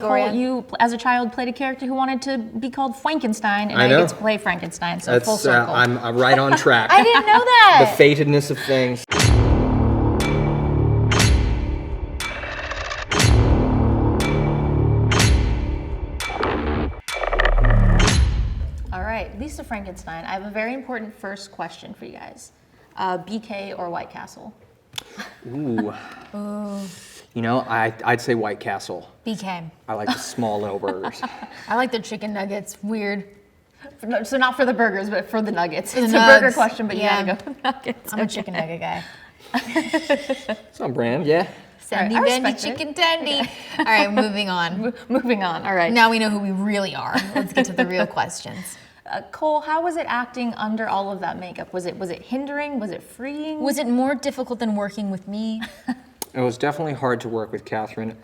Cole, you, as a child, played a character who wanted to be called Frankenstein, and I get to play Frankenstein, so full circle. I'm right on track. I didn't know that! The fatedness of things. All right, Lisa Frankenstein, I have a very important first question for you guys. BK or White Castle? Ooh. You know, I'd say White Castle. BK. I like the small little burgers. I like the chicken nuggets. Weird. So not for the burgers, but for the nuggets. The It's nugs. a burger question, but you gotta go with nuggets. I'm a chicken nugget guy. It's on brand, yeah. Sandy I Bendy respect it. Chicken Tendy. All right, moving on. Moving on, all right. Now we know who we really are. Let's get to the real questions. Cole, how was it acting under all of that makeup? Was it hindering? Was it freeing? Was it more difficult than working with me? It was definitely hard to work with Kathryn.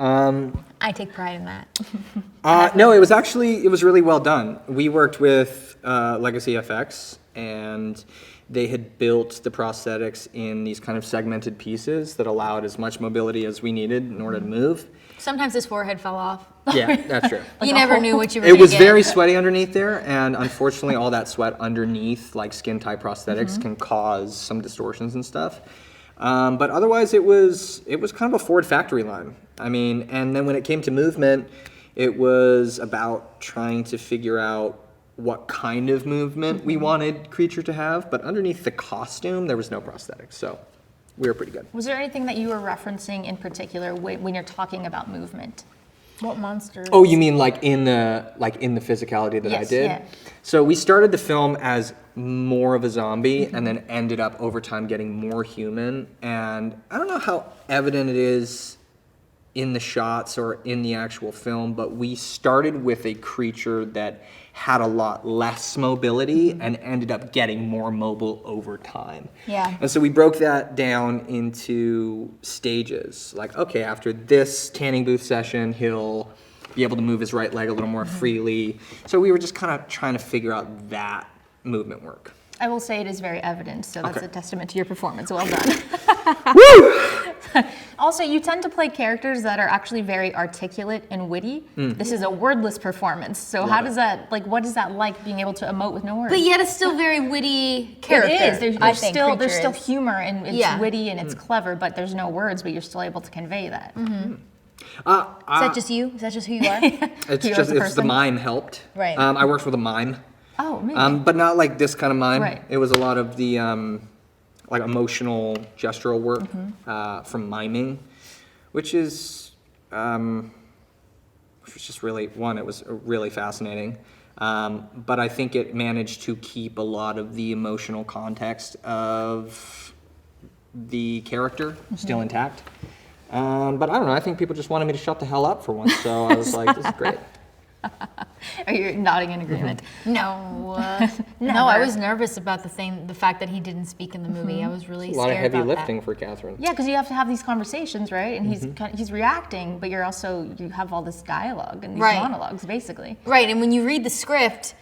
I take pride in that. No, it was really well done. We worked with Legacy FX, and they had built the prosthetics in these kind of segmented pieces that allowed as much mobility as we needed in order to move. Sometimes his forehead fell off. Yeah, that's true. You never knew what you were It going to was get. very sweaty underneath there, and unfortunately all that sweat underneath, like skin-tight prosthetics, can cause some distortions and stuff. But otherwise it was kind of a Ford factory line. I mean, and then when it came to movement, it was about trying to figure out what kind of movement we wanted Creature to have, but underneath the costume, there was no prosthetics, so we were pretty good. Was there anything that you were referencing in particular when you're talking about movement? What monsters? Oh, you mean like in the physicality that I Yes, did? yeah. So we started the film as more of a zombie and then ended up over time getting more human. And I don't know how evident it is in the shots or in the actual film, but we started with a creature that had a lot less mobility and ended up getting more mobile over time. Yeah. And so we broke that down into stages. Like, okay, after this tanning booth session, he'll be able to move his right leg a little more freely. So we were just kind of trying to figure out that movement work. I will say it is very evident, so that's Okay. a testament to your performance. Well done. Woo! Also, you tend to play characters that are actually very articulate and witty. This is a wordless performance, so how does that, what is that like, being able to emote with no words? But yet it's still very witty character. It is. There's still Creature is. humor, and it's Yeah. witty and it's clever, but there's no words, but you're still able to convey that. Is that just you? Is that just who you are? It's You just as a the person? mime helped. Right. I worked with a mime, Oh, maybe. but not like this kind of mime. Right. It was a lot of the like emotional gestural work from miming, which was just really it was really fascinating. But I think it managed to keep a lot of the emotional context of the character still intact. But I don't know, I think people just wanted me to shut the hell up for once, so I was like, this is great. Are you nodding in agreement? No. No, I was nervous about the fact that he didn't speak in the movie. I was really A scared lot of heavy about lifting that. for Kathryn. Yeah, because you have to have these conversations, right? And he's reacting, but you have all this dialogue and these Right. monologues, basically. Right, and when you read the script,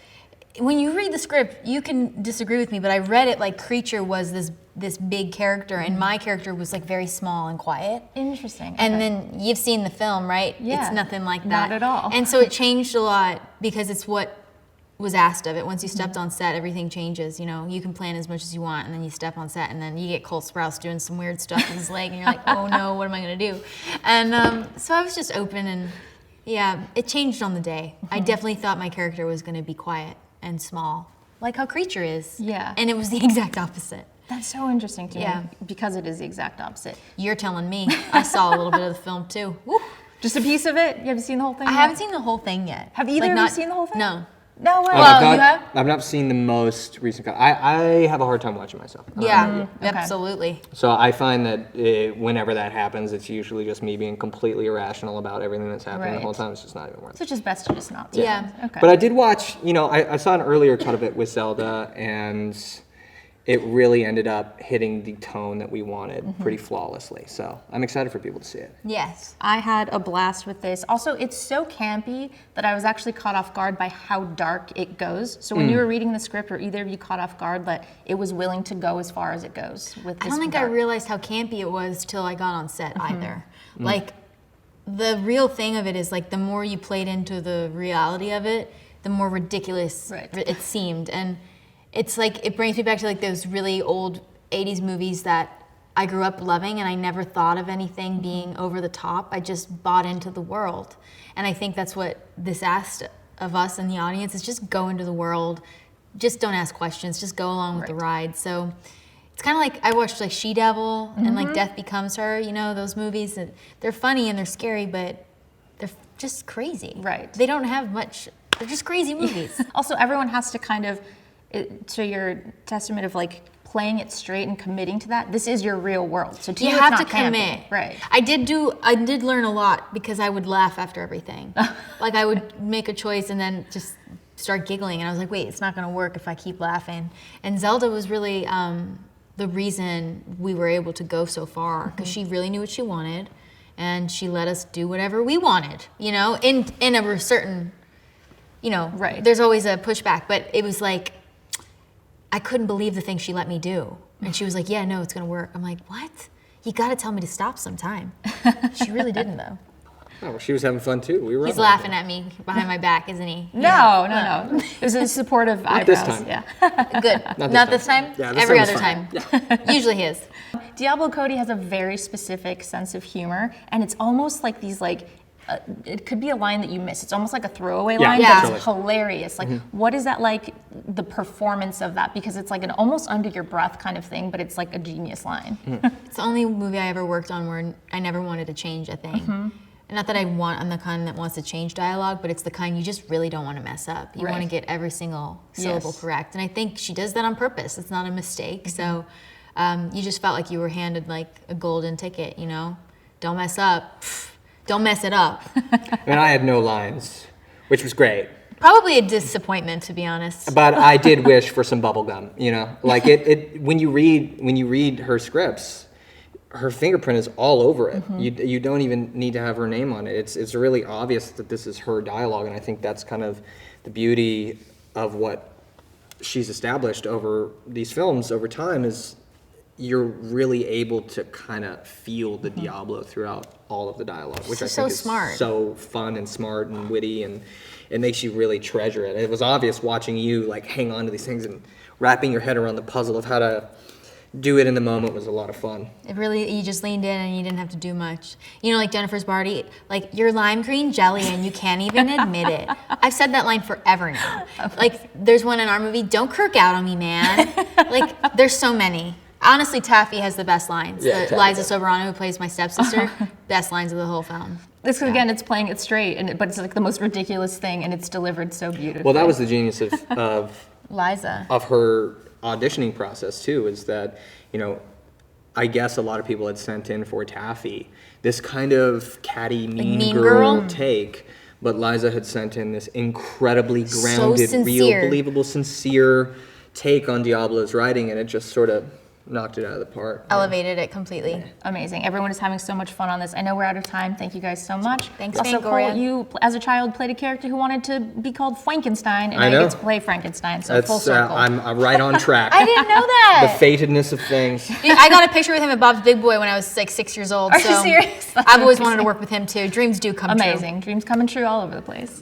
you can disagree with me, but I read it like Creature was this big character, and my character was like very small and quiet. Interesting. And Okay. then you've seen the film, right? Yeah, It's nothing like that. not at all. And so it changed a lot because it's what was asked of it. Once you stepped on set, everything changes. You know, you can plan as much as you want, and then you step on set, and then you get Cole Sprouse doing some weird stuff with his leg, and you're like, oh no, what am I gonna do? And so I was just open, and yeah, it changed on the day. I definitely thought my character was gonna be quiet and small, like how Creature is. Yeah. And it was the exact opposite. That's so interesting to Yeah. me, because it is the exact opposite. You're telling me. I saw a little bit of the film too. Woo. Just a piece of it? You haven't seen the whole thing I yet? haven't seen the whole thing yet. Have either of you seen the whole thing? No. No way. Well, you have? I've not seen the most recent cut. I have a hard time watching myself. Yeah, Okay. absolutely. So I find that whenever that happens, it's usually just me being completely irrational about everything that's happening the whole Right. time. It's just not even worth it. So it's just best to just not see Yeah. it. Okay. But I did watch, I saw an earlier cut of it with Zelda, and it really ended up hitting the tone that we wanted pretty flawlessly. So I'm excited for people to see it. Yes. I had a blast with this. Also, it's so campy that I was actually caught off guard by how dark it goes. So when you were reading the script, or either of you caught off guard that it was willing to go as far as it goes with this I don't think I dark? realized how campy it was till I got on set either. Like, the real thing of it is like the more you played into the reality of it, the more ridiculous it seemed. And it's like, it brings me back to like those really old 80s movies that I grew up loving, and I never thought of anything being over the top. I just bought into the world. And I think that's what this asked of us in the audience, is just go into the world. Just don't ask questions, just go along with the ride. So it's kind of like, I watched like She-Devil and like Death Becomes Her, you know, those movies. They're funny and they're scary, but they're just crazy. Right. They don't have much, they're just crazy movies. Also, everyone has to kind of, to your testament of like playing it straight and committing to that, this is your real world. So to you, You it's have not to commit. camping. Right. I did learn a lot because I would laugh after everything. Like I would make a choice and then just start giggling, and I was like, wait, it's not gonna work if I keep laughing. And Zelda was really the reason we were able to go so far, because she really knew what she wanted, and she let us do whatever we wanted, you know, in a certain, you know, there's always a pushback, but it was like, I couldn't believe the thing she let me do. And she was like, yeah, no, it's gonna work. I'm like, what? You gotta tell me to stop sometime. She really didn't though. Oh, well, she was having fun too. We were. He's laughing at me behind my back, isn't he? No. It was a supportive eyebrows. this time. Yeah. Good. Not this time? Yeah, this Every time was other fine. time. Usually his. Diablo Cody has a very specific sense of humor, and it's almost like these like, it could be a line that you miss. It's almost like a throwaway line, but it's hilarious. Like, what is that like, the performance of that? Because it's like an almost under your breath kind of thing, but it's like a genius line. It's the only movie I ever worked on where I never wanted to change a thing. And not that I'm the kind that wants to change dialogue, but it's the kind you just really don't want to mess up. You want to get every single syllable correct. And I think she does that on purpose. It's not a mistake. So you just felt like you were handed like a golden ticket, you know? Don't mess up. Don't mess it up. And I had no lines, which was great. Probably a disappointment, to be honest. But I did wish for some bubble gum, you know? Like when you read her scripts, her fingerprint is all over it. You don't even need to have her name on it. It's really obvious that this is her dialogue, and I think that's kind of the beauty of what she's established over these films over time, is you're really able to kind of feel the Diablo throughout all of the dialogue, which I think is smart. so fun and smart and witty, and it makes you really treasure it. And it was obvious watching you like hang on to these things and wrapping your head around the puzzle of how to do it in the moment was a lot of fun. It really, you just leaned in and you didn't have to do much. You know, like Jennifer's Barty, like, you're lime green jelly and you can't even admit it. I've said that line forever now. Like, there's one in our movie, don't kirk out on me, man. Like, there's so many. Honestly, Taffy has the best lines. Yeah, Liza Soberano, who plays my stepsister, best lines of the whole film. This again, it's playing it straight, but it's like the most ridiculous thing, and it's delivered so beautifully. Well, that was the genius of Liza. Of her auditioning process too, is that, you know, I guess a lot of people had sent in for Taffy this kind of catty mean girl take, but Liza had sent in this incredibly grounded, real, believable, sincere take on Diablo's writing, and it just sort of knocked it out of the park. Elevated it completely. Amazing. Everyone is having so much fun on this. I know we're out of time. Thank you guys so much. Thanks, also, Fangoria. Cole, you, as a child, played a character who wanted to be called Frankenstein, and I now know. you get to play Frankenstein, so full circle. I'm right on track. I didn't know The that. fatedness of things. I got a picture with him at Bob's Big Boy when I was like 6 years old. Are you serious? That's I've always amazing. wanted to work with him too. Dreams do come true. Amazing. Dreams coming true all over the place.